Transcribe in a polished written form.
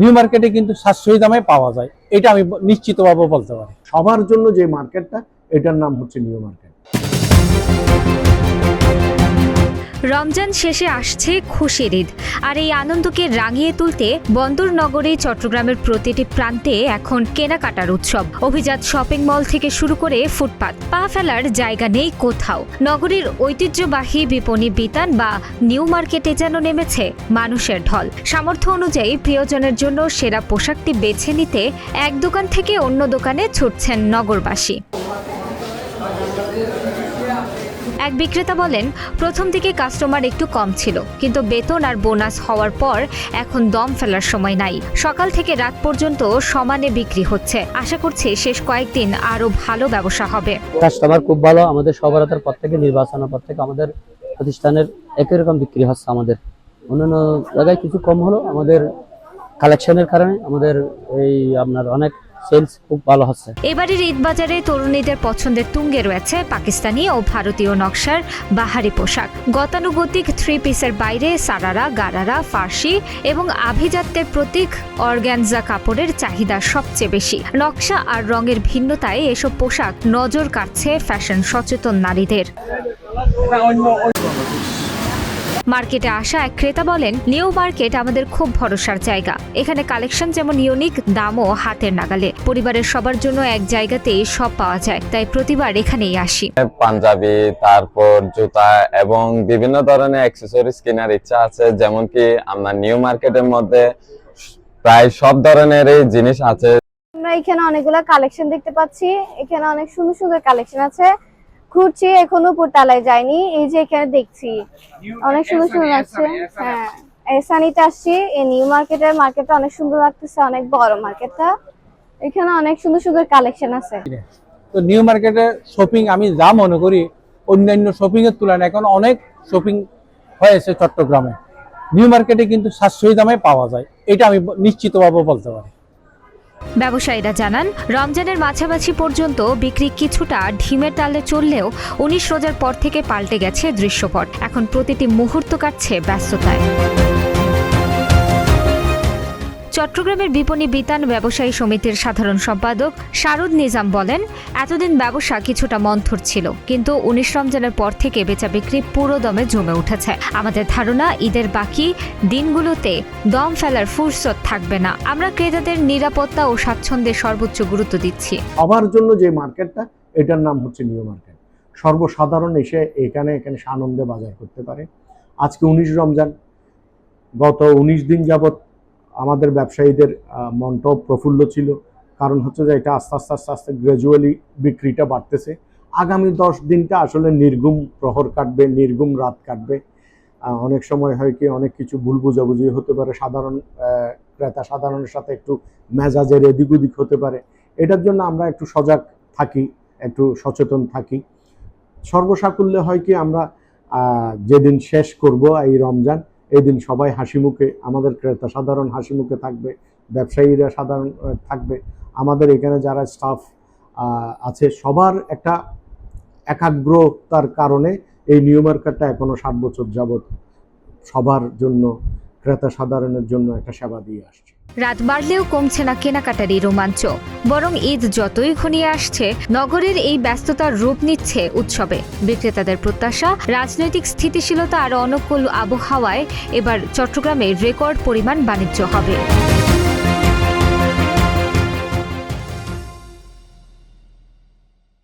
New মার্কেটে কিন্তু সাশ্রয়ী দামে পাওয়া যায়, এটা আমি নিশ্চিতভাবে বলতে পারি। সবার জন্য যে মার্কেটটা, এটার নাম হচ্ছে নিউ মার্কেট। রমজান শেষে আসছে খুশির ঈদ, আর এই আনন্দকে রাঙিয়ে তুলতে বন্দর নগরী চট্টগ্রামের প্রতিটি প্রান্তে এখন কেনাকাটার উৎসব। অভিজাত শপিং মল থেকে শুরু করে ফুটপাত, পা ফেলার জায়গা নেই কোথাও। নগরীর ঐতিহ্যবাহী বিপণী বিতান বা নিউ মার্কেটে যেন নেমেছে মানুষের ঢল। সামর্থ্য অনুযায়ী প্রিয়জনের জন্য সেরা পোশাকটি বেছে নিতে এক দোকান থেকে অন্য দোকানে ছুটছেন নগরবাসী। এক বিক্রেতা বলেন, প্রথম দিকে কাস্টমার একটু কম ছিল, কিন্তু বেতন আর বোনাস হওয়ার পর এখন দম ফেলার সময় নাই। সকাল থেকে রাত পর্যন্ত সমানে বিক্রি হচ্ছে। আশা করছি শেষ কয়েকদিন আরো ভালো ব্যবসা হবে। কাস্টমার খুব ভালো। আমাদের সফলতার পর থেকে, নির্বাচনের পর থেকে আমাদের প্রতিষ্ঠানের একই রকম বিক্রি হচ্ছে। আমাদের অন্যান্য জায়গায় কিছু কম হলো, আমাদের কালেকশনের কারণে আমাদের এই আপনার অনেক সেলস খুব ভালো হচ্ছে। এবারের ঈদ বাজারে তরুণীদের পছন্দের তুঙ্গে রয়েছে পাকিস্তানি ও ভারতীয় নকশার বাহারি পোশাক। গতানুগতিক থ্রি পিসের বাইরে সারারা, গারারা, ফার্সি এবং আভিজাত্যের প্রতীক অর্গ্যানজা কাপড়ের চাহিদা সবচেয়ে বেশি। নকশা আর রঙের ভিন্নতায় এসব পোশাক নজর কাড়ছে ফ্যাশন সচেতন নারীদের। মার্কেটে আসা এক ক্রেতা বলেন, নিউ মার্কেট আমাদের খুব ভরসার জায়গা। এখানে কালেকশন যেমন ইউনিক, দামও হাতের নাগালে। পরিবারের সবার জন্য এক জায়গাতেই সব পাওয়া যায়, তাই প্রতিবার এখানেই আসি। পাঞ্জাবি, তারপর জুতা এবং বিভিন্ন ধরনের অ্যাকসেসরিজ কেনার ইচ্ছা আছে। যেমন কি আমরা নিউ মার্কেটের মধ্যে প্রায় সব ধরনেরই জিনিস আছে। আমরা এখানে অনেকগুলো কালেকশন দেখতে পাচ্ছি। এখানে অনেক সুন্দর সুন্দর কালেকশন আছে। ঘুরছি, এখনো উপরতলায় যাইনি। এই যে এখানে দেখছি অনেক সুন্দর সুন্দর আছে। হ্যাঁ, এসানিতে আসছি। এই নিউ মার্কেটটা অনেক সুন্দর লাগতেছে, অনেক বড় মার্কেটটা। এখানে অনেক সুন্দর সুন্দর কালেকশন আছে। তো নিউ মার্কেটে শপিং আমি যা মনে করি, অন্যান্য শপিং এর তুলনায় এখন অনেক শপিং হয়েছে চট্টগ্রামে। নিউ মার্কেটে কিন্তু সাশ্রয়ী দামে পাওয়া যায়, এটা আমি নিশ্চিতভাবে বলতে পারি। ব্যবসায়ীরা জানান, রমজানের মাঝামাঝি পর্যন্ত বিক্রি কিছুটা ঢিমের তালে চললেও 19 রোজার পর থেকে পাল্টে গেছে দৃশ্যপট। এখন প্রতিটি মুহূর্ত কাটছে ব্যস্ততায়। চট্টগ্রামের বিপণী বিতান ব্যবসায়ী সমিতির সাধারণ সম্পাদক শারুদ নিজাম বলেন, এতদিন ব্যবসা কিছুটা মন্থর ছিল, কিন্তু 19 রমজানের পর থেকে বেচা বিক্রি পুরো দমে জমে উঠেছে। আমাদের ধারণা, ঈদের বাকি দিনগুলোতে দম ফেলার ফুরসত থাকবে না। আমরা ক্রেতাদের নিরাপত্তা ও স্বাচ্ছন্দ্যের সর্বোচ্চ গুরুত্ব দিচ্ছি। সবার জন্য যে মার্কেটটা, এটার নাম হচ্ছে নিউ মার্কেট। সর্বসাধারণ এসে এখানে আনন্দে বাজার করতে পারে। আজকে 19 রমজান, গত 19 দিন যাবৎ আমাদের ব্যবসায়ীদের মনটাও প্রফুল্ল ছিল। কারণ হচ্ছে যে এটা আস্তে আস্তে গ্র্যাজুয়ালি বিক্রিটা বাড়তেছে। আগামী 10 দিনটা আসলে নির্ঘুম প্রহর কাটবে, নির্ঘুম রাত কাটবে। অনেক সময় হয় কি, অনেক কিছু ভুল বুঝাবুঝি হতে পারে, সাধারণ ক্রেতা সাধারণের সাথে একটু মেজাজের এদিক ওদিক হতে পারে। এটার জন্য আমরা একটু সজাগ থাকি, একটু সচেতন থাকি। সর্বসাকুল্যে হয় কি, আমরা যেদিন শেষ করব এই রমজান, এই দিন সবাই হাসি মুখে, আমাদের ক্রেতা সাধারণ হাসি মুখে থাকবে, ব্যবসায়ীরা সাধারণ থাকবে। আমাদের এখানে যারা স্টাফ আছে সবার একটা একাগ্রতার কারণে এই নিউ মার্কেটটা এখনো 60 বছর যাবৎ সবার জন্য, ক্রেতা সাধারণের জন্য একটা সেবা দিয়ে আসছে। রাত বাড়লেও কমছে না কেনাকাটার এই রোমাঞ্চ। বরং ঈদ যতই ঘনিয়ে আসছে, নগরের এই ব্যস্ততার রূপ নিচ্ছে উৎসবে। বিক্রেতাদের প্রত্যাশা, রাজনৈতিক স্থিতিশীলতা আর অনুকূল আবহাওয়ায় এবার চট্টগ্রামে রেকর্ড পরিমাণ বাণিজ্য হবে।